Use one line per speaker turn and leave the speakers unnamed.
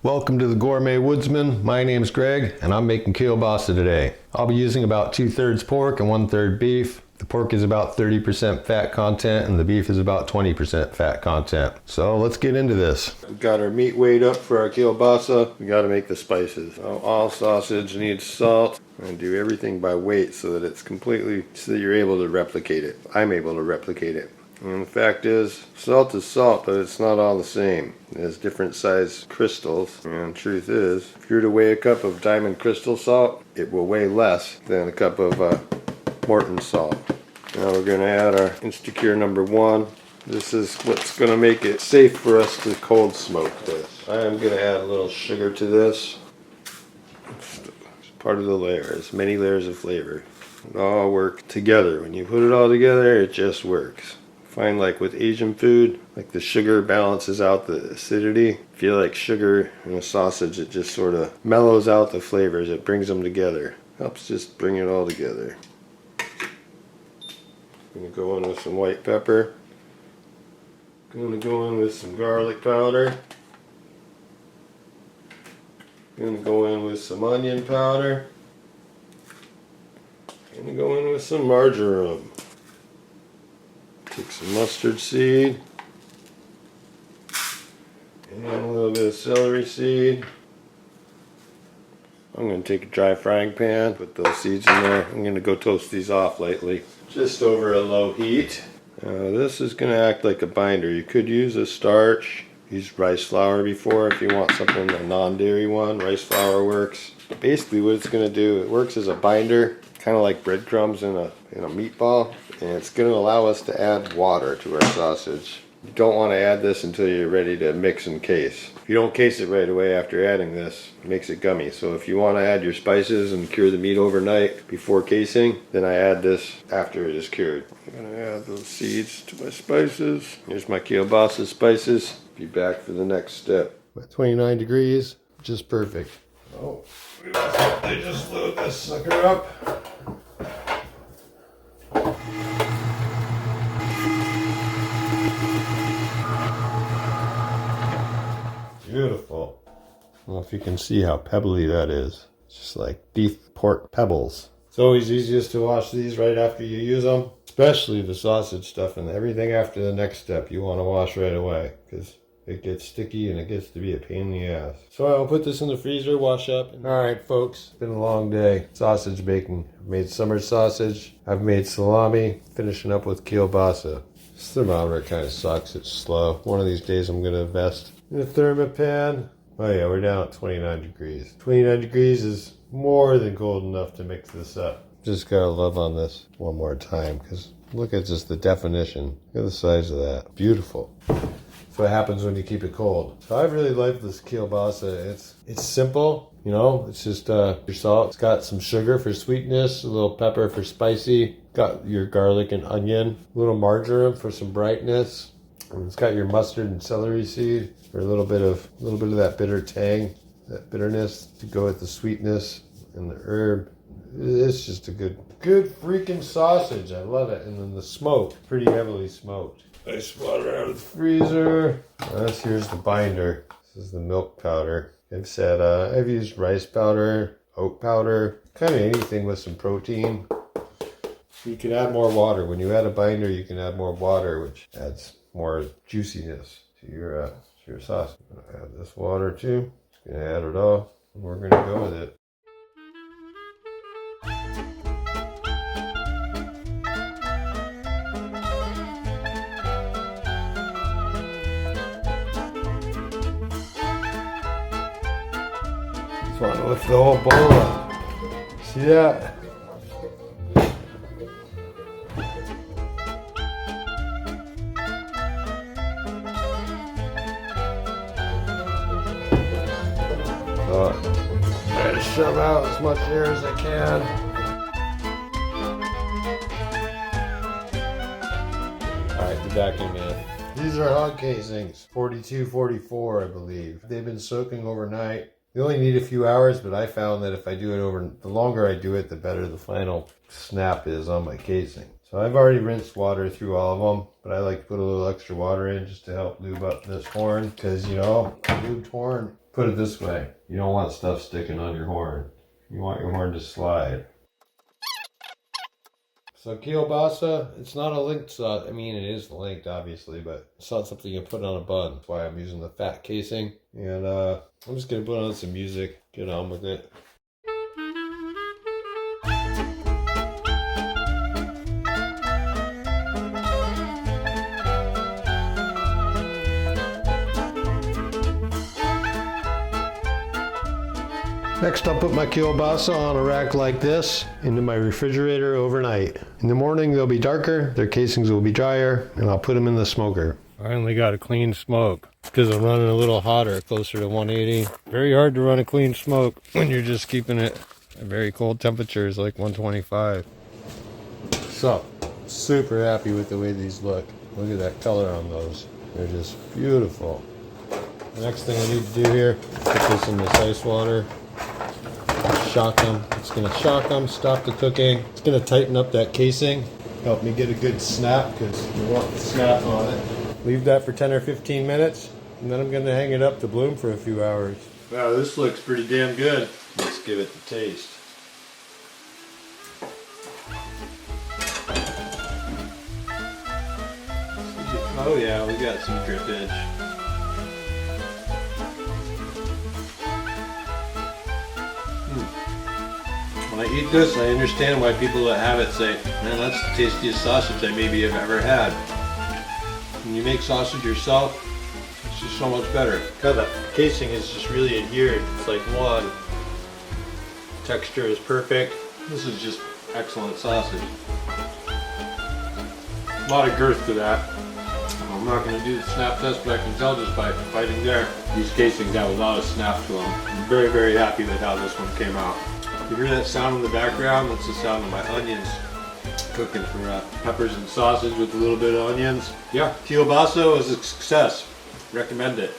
Welcome to the Gourmet Woodsman. My name's Greg and I'm making kielbasa today. I'll be using about 2/3 pork and 1/3 beef. The pork is about 30% fat content and the beef is about 20% fat content. So let's get into this. We've got our meat weighed up for our kielbasa. We got to make the spices. All sausage needs salt. I'm going to do everything by weight so that it's completely, so that you're able to replicate it. I'm able to replicate it. And the fact is salt, but it's not all the same. It has different size crystals. And the truth is, if you were to weigh a cup of diamond crystal salt, it will weigh less than a cup of Morton salt. Now we're going to add our Instacure #1. This is what's going to make it safe for us to cold smoke this. I am going to add a little sugar to this. It's part of the layers, many layers of flavor. It all work together. When you put it all together, it just works. Find like with Asian food, like the sugar balances out the acidity. If you like sugar in a sausage, it just sort of mellows out the flavors. It brings them together. Helps just bring it all together. I'm going to go in with some white pepper. I'm going to go in with some garlic powder. I'm going to go in with some onion powder. I'm going to go in with some marjoram. Take some mustard seed and a little bit of celery seed. I'm going to take a dry frying pan, put those seeds in there. I'm going to go toast these off lightly, just over a low heat. This is going to act like a binder. You could use a starch, use rice flour before if you want something, a non-dairy one. Rice flour works. Basically what it's going to do, it works as a binder, kind of like breadcrumbs in a meatball. And it's going to allow us to add water to our sausage. You don't want to add this until you're ready to mix and case. If you don't case it right away after adding this, it makes it gummy. So if you want to add your spices and cure the meat overnight before casing, then I add this after it is cured. I'm going to add those seeds to my spices. Here's my kielbasa spices. Be back for the next step. At 29 degrees, just perfect. Oh, I just load this sucker up. Beautiful. I don't know if you can see how pebbly that is. It's just like beef pork pebbles. It's always easiest to wash these right after you use them, especially the sausage stuff, and everything after the next step you want to wash right away because it gets sticky and it gets to be a pain in the ass. So I'll put this in the freezer, wash up. Alright folks, it's been a long day. Sausage baking. I've made summer sausage. I've made salami. Finishing up with kielbasa. This thermometer kind of sucks. It's slow. One of these days I'm going to invest in a thermopan. Oh yeah, we're down at 29 degrees. 29 degrees is more than cold enough to mix this up. Just gotta love on this one more time because look at just the definition. Look at the size of that. Beautiful. That's what happens when you keep it cold. So I really like this kielbasa. It's simple, you know. It's just your salt. It's got some sugar for sweetness, a little pepper for spicy. Got your garlic and onion, a little marjoram for some brightness. And it's got your mustard and celery seed for a little bit of that bitter tang, that bitterness to go with the sweetness and the herb. It's just a good freaking sausage. I love it. And then the smoke, pretty heavily smoked. Ice water out of the freezer. Here's the binder. This is the milk powder. I've used rice powder, oat powder, kind of anything with some protein. You can add more water. When you add a binder, you can add more water, which adds more juiciness to your sauce. I'm going to add this water too. Just going to add it all, and we're going to go with it. Just want to lift the whole bowl up. See that? Try to shove out as much air as I can. Alright, be back in a minute. These are hog casings, 42, 44 I believe. They've been soaking overnight. They only need a few hours, but I found that if I do it the longer I do it, the better the final snap is on my casing. So I've already rinsed water through all of them, but I like to put a little extra water in just to help lube up this horn, because you know, lubed horn Put it this way, you don't want stuff sticking on your horn. You want your horn to slide. So kielbasa, it's not a linked sauce. I mean, it is linked, obviously, but it's not something you put on a bun. That's why I'm using the fat casing. And I'm just going to put on some music, get on with it. Next, I'll put my kielbasa on a rack like this into my refrigerator overnight. In the morning, they'll be darker, their casings will be drier, and I'll put them in the smoker. Finally got a clean smoke because I'm running a little hotter, closer to 180. Very hard to run a clean smoke when you're just keeping it at very cold temperatures like 125. So, super happy with the way these look. Look at that color on those. They're just beautiful. The next thing I need to do here, put this in this ice water. Shock them. It's going to shock them, stop the cooking. It's going to tighten up that casing, help me get a good snap because you want the snap on it. Leave that for 10 or 15 minutes, and then I'm going to hang it up to bloom for a few hours. Wow, this looks pretty damn good. Let's give it the taste. Oh yeah, we got some drippage. When I eat this, I understand why people that have it say, man, that's the tastiest sausage I maybe have ever had. When you make sausage yourself, it's just so much better. Because the casing is just really adhered. It's like one. Texture is perfect. This is just excellent sausage. A lot of girth to that. I'm not going to do the snap test, but I can tell just by biting there. These casings have a lot of snap to them. I'm very, very happy with how this one came out. You hear that sound in the background? That's the sound of my onions cooking for peppers and sausage with a little bit of onions. Yeah, kielbasa was a success. Recommend it.